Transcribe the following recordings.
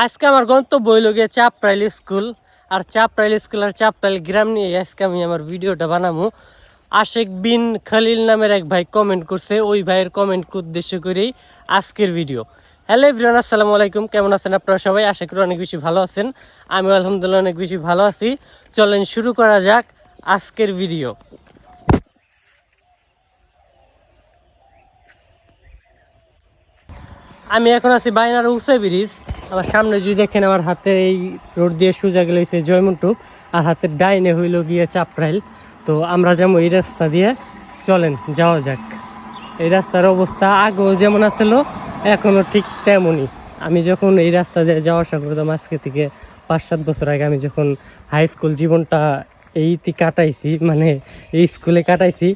আজকে আমার গন্তব্য হইল গিয়ে চাপরাইল স্কুল। আর চাপরাইল স্কুল আর চাপরাইল গ্রাম নিয়ে আজকে আমি আমার ভিডিওটা বানাবো। আশেক বিন খালিল নামের এক ভাই কমেন্ট করছে, ওই ভাইয়ের কমেন্টকে উদ্দেশ্য করেই আজকের ভিডিও। হ্যালো এভরিওয়ান, আসসালামু আলাইকুম। কেমন আছেন আপনারা সবাই? আশা করি অনেক বেশি ভালো আছেন। আমি আলহামদুলিল্লাহ অনেক বেশি ভালো আছি। চলেন শুরু করা যাক আজকের ভিডিও। আমি এখন আছি বাইনার উঁচা ব্রিজ। আমার সামনে যদি দেখেন, আমার হাতে এই রোড দিয়ে সোজা গেলে জয়মন্টু, আর হাতের ডাইনে হইল গিয়ে চাপরাইল। তো আমরা যেমন এই রাস্তা দিয়ে চলেন যাওয়া যাক। এই রাস্তার অবস্থা আগেও যেমন আছিল এখনও ঠিক তেমনই। আমি যখন এই রাস্তা দিয়ে যাওয়া আসা করতাম আজকে থেকে 5-7 বছর আগে, আমি যখন হাই স্কুল জীবনটা এইটি কাটাইছি, মানে এই স্কুলে কাটাইছি,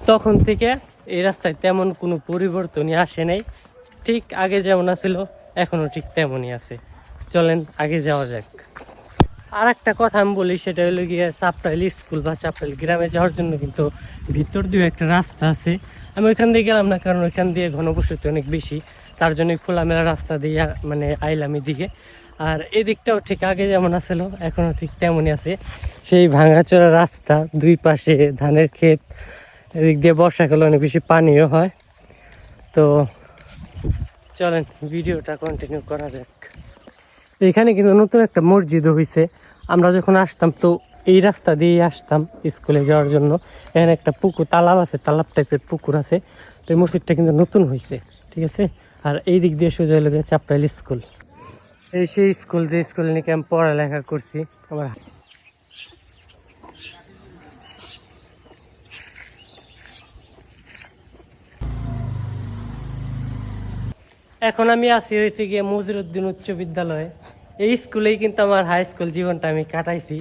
তখন থেকে এই রাস্তায় তেমন কোনো পরিবর্তনই আসে নাই। ঠিক আগে যেমন আছিল এখনও ঠিক তেমনই আছে। চলেন আগে যাওয়া যাক। আর একটা কথা আমি বলি, সেটা হলো গিয়ে চাপরাইল স্কুল বা চাপরাইল গ্রামে যাওয়ার জন্য কিন্তু ভিতর দিয়ে একটা রাস্তা আছে। আমি ওইখান দিয়ে গেলাম না, কারণ ওইখান দিয়ে ঘনবসতি অনেক বেশি, তার জন্য খোলামেলা রাস্তা দিয়ে মানে আইলাম এদিকে। আর এদিকটাও ঠিক আগে যেমন আছিল এখনও ঠিক তেমনই আছে। সেই ভাঙাচোরা রাস্তা, দুই পাশে ধানের ক্ষেত, এদিক দিয়ে বর্ষাকালে অনেক বেশি পানিও হয়। তো চলেন ভিডিওটা কন্টিনিউ করা যাক। এখানে কিন্তু নতুন একটা মসজিদও হয়েছে। আমরা যখন আসতাম তো এই রাস্তা দিয়ে আসতাম স্কুলে যাওয়ার জন্য। এখানে একটা পুকুর, তালাব আছে, তালাব টাইপের পুকুর আছে। তো এই মসজিদটা কিন্তু নতুন হয়েছে, ঠিক আছে। আর এই দিক দিয়ে সোজা হলো চাপরাইল স্কুল। এই সেই স্কুল যে স্কুল নিয়ে আমি পড়ালেখা করছি। আমার এখন আমি আসি হয়েছে গিয়ে মজিরুদ্দিন উচ্চ বিদ্যালয়ে। এই স্কুলেই কিন্তু আমার হাই স্কুল জীবনটা আমি কাটাইছি।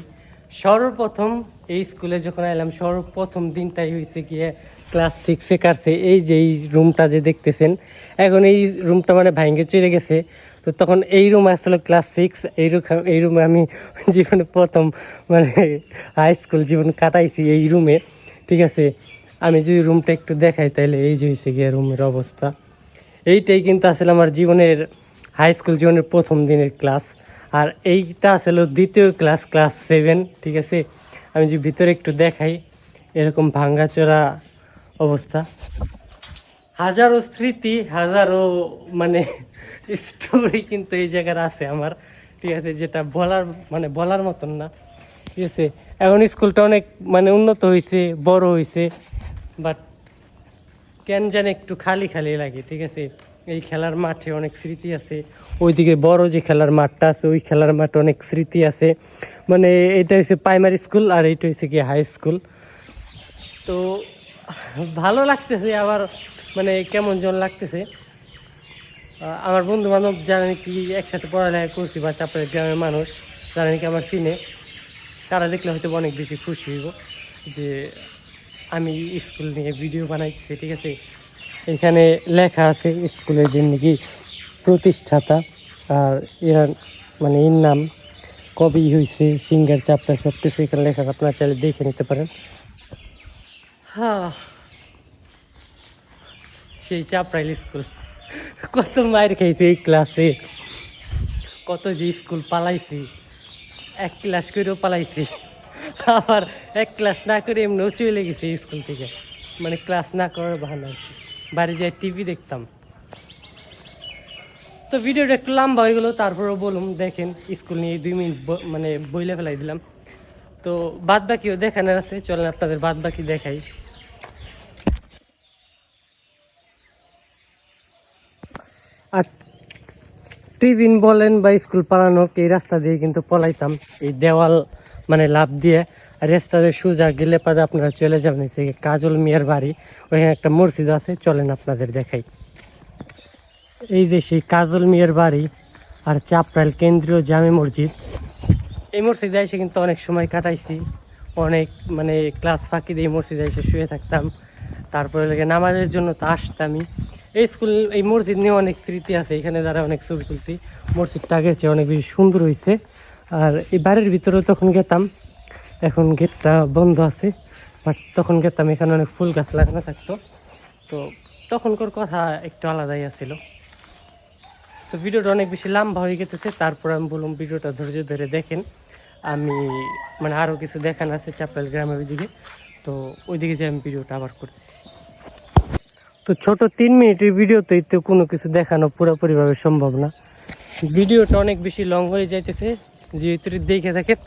সর্বপ্রথম এই স্কুলে যখন এলাম, সর্বপ্রথম দিনটাই হয়েছে গিয়ে ক্লাস 6-এ কাটছে। এই যে এই রুমটা যে দেখতেছেন, এখন এই রুমটা মানে ভাঙ্গে চলে গেছে। তো তখন এই রুম আসলে ক্লাস 6। এই রুমে আমি জীবনে প্রথম মানে হাই স্কুল জীবন কাটাইছি এই রুমে, ঠিক আছে। আমি যদি রুমটা একটু দেখাই তাহলে এই যে হয়েছে গিয়ে রুমের অবস্থা। এইটাই কিন্তু আসলে আমার জীবনের হাই স্কুল জীবনের প্রথম দিনের ক্লাস। আর এইটা আসলে দ্বিতীয় ক্লাস, ক্লাস 7, ঠিক আছে। আমি যে ভিতরে একটু দেখাই, এরকম ভাঙ্গাচোরা অবস্থা। হাজারো স্মৃতি, হাজারো মানে স্টোরি কিন্তু এই জায়গার আছে আমার, ঠিক আছে, যেটা বলার মতন না, ঠিক আছে। এখন স্কুলটা অনেক মানে উন্নত হয়েছে, বড় হয়েছে, বাট কেন জানে একটু খালি খালি লাগে, ঠিক আছে। এই খেলার মাঠে অনেক স্মৃতি আছে, ওইদিকে বড় যে খেলার মাঠটা আছে ওই খেলার মাঠে অনেক স্মৃতি আছে। মানে এটা হচ্ছে প্রাইমারি স্কুল আর এইটা হচ্ছে কি হাই স্কুল। তো ভালো লাগতেছে, আবার মানে কেমন যেন লাগতেছে। আমার বন্ধু বান্ধব যারা নাকি একসাথে পড়ালেখা করছি বা চাপরাইল গ্রামের মানুষ যারা নাকি আমার চিনে, তারা দেখলে হয়তো অনেক বেশি খুশি হইব যে আমি স্কুল নিয়ে ভিডিও বানাইতেছি, ঠিক আছে। এখানে লেখা আছে স্কুলের যে নাকি প্রতিষ্ঠাতা, আর এরা মানে এর নাম, কবি হয়েছে, সিঙ্গার, চাপরাইল, সব কিছু এখানে লেখা, আপনারা চাইলে দেখে নিতে পারেন। হ্যাঁ, সেই চাপরাইল স্কুল। কত মায়ের খাইছে এই ক্লাসে, কত যে স্কুল পালাইছি, এক ক্লাস করেও পালাইছি, আবার এক ক্লাস না করে এমনিও চলে গেছে স্কুল থেকে, মানে ক্লাস না করার বাহানা। বাড়ি যাই টিভি দেখতাম। তো ভিডিওটা একটু লম্বা হয়ে গেলো, তারপরেও বলুন দেখেন স্কুল নিয়ে 2 মিনিট মানে বইলে ফেলাই দিলাম। তো বাদ বাকিও দেখানোর আছে, চলেন আপনাদের বাদ বাকি দেখাই। আর টিফিন বলেন বা স্কুল পালানো, এই রাস্তা দিয়ে কিন্তু পলাইতাম, এই দেওয়াল মানে লাভ দিয়ে। আর রাস্তাতে সোজা গেলে পরে আপনারা চলে যাবেন নিচে কাজল মিয়ার বাড়ি, ওইখানে একটা মসজিদ আছে, চলেন আপনাদের দেখাই। এই যে সেই কাজল মিয়ার বাড়ি আর চাপরাইল কেন্দ্রীয় জামে মসজিদ। এই মসজিদে এসে কিন্তু অনেক সময় কাটাইছি, অনেক মানে ক্লাস ফাঁকি দিয়ে এই মসজিদে এসে শুয়ে থাকতাম, তারপরে লেগে নামাজের জন্য তো আসতামই। এই স্কুল, এই মসজিদ নিয়ে অনেক স্মৃতি আছে, এখানে দ্বারা অনেক ছবি তুলছি। মসজিদটা আগের চেয়ে অনেক বেশি সুন্দর হয়েছে। আর এই বাড়ির ভিতরেও তখন গেতাম, এখন গেটটা বন্ধ আছে, বাট তখন গেতাম, এখানে অনেক ফুল গাছ লাগানো থাকতো। তো তখনকার কথা একটু আলাদাই আছিল। তো ভিডিওটা অনেক বেশি লম্বা হয়ে গেছে, তারপর আমি বললাম ভিডিওটা ধৈর্য ধরে দেখেন। আমি মানে আরও কিছু দেখানো আছে চাপরাইল গ্রামের ওইদিকে, তো ওইদিকে যে আমি ভিডিওটা আবার করতেছি। তো ছোট 3 মিনিটের ভিডিওতেই তো কোনো কিছু দেখানো পুরোপুরিভাবে সম্ভব না, ভিডিওটা অনেক বেশি লং হয়ে যাইতেছে। যেহেতু দেখে থাকেন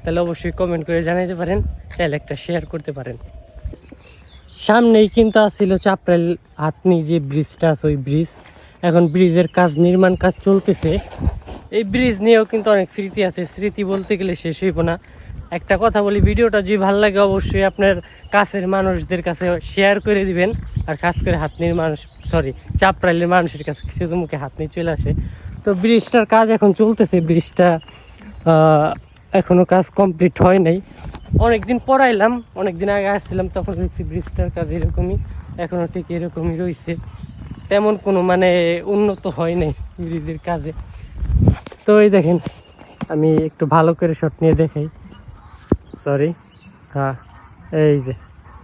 তাহলে অবশ্যই কমেন্ট করে জানাইতে পারেন, চাইলে একটা শেয়ার করতে পারেন। সামনেই কিন্তু আসছিল চাপরাইল হাতনি যে ব্রিজটা আছে, ওই ব্রিজ এখন ব্রিজের কাজ, নির্মাণ কাজ চলতেছে। এই ব্রিজ নিয়েও কিন্তু অনেক স্মৃতি আছে, স্মৃতি বলতে গেলে শেষ হইব না। একটা কথা বলি, ভিডিওটা যদি ভালো লাগে অবশ্যই আপনার কাছের মানুষদের কাছে শেয়ার করে দিবেন। আর খাস করে হাতনির মানুষ, সরি চাপরাইলের মানুষের কাছে শুধু মুখে হাতনি চলে আসে। তো ব্রিজটার কাজ এখন চলতেছে, ব্রিজটা এখনো কাজ কমপ্লিট হয় নাই। অনেকদিন পড়াইলাম, অনেকদিন আগে আসছিলাম, তখন দেখছি ব্রিজটার কাজ এরকমই, এখনো ঠিক এরকমই রয়েছে, তেমন কোনো মানে উন্নত হয় নাই ব্রিজের কাজে। তো এই দেখেন, আমি একটু ভালো করে শট নিয়ে দেখাই, সরি, হ্যাঁ এই যে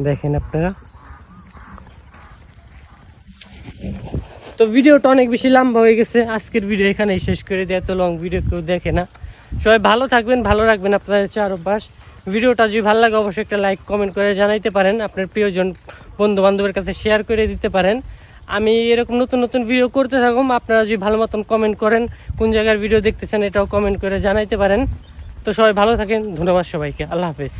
দেখেন আপনারা। তো ভিডিওটা অনেক বেশি লম্বা হয়ে গেছে, আজকের ভিডিও এখানেই শেষ করে দেয়, এত লং ভিডিও কেউ দেখে না। সবাই ভালো থাকবেন, ভালো রাখবেন আপনাদের চার অভ্যাস। ভিডিওটা যদি ভালো লাগে অবশ্যই একটা লাইক কমেন্ট করে জানাইতে পারেন, আপনার প্রিয়জন বন্ধু বান্ধবের কাছে শেয়ার করে দিতে পারেন। আমি এরকম নতুন নতুন ভিডিও করতে থাকুম, আপনারা যদি ভালো মতন কমেন্ট করেন, কোন জায়গার ভিডিও দেখতেছেন এটাও কমেন্ট করে জানাইতে পারেন। তো সবাই ভালো থাকেন, ধন্যবাদ সবাইকে, আল্লাহ হাফেজ।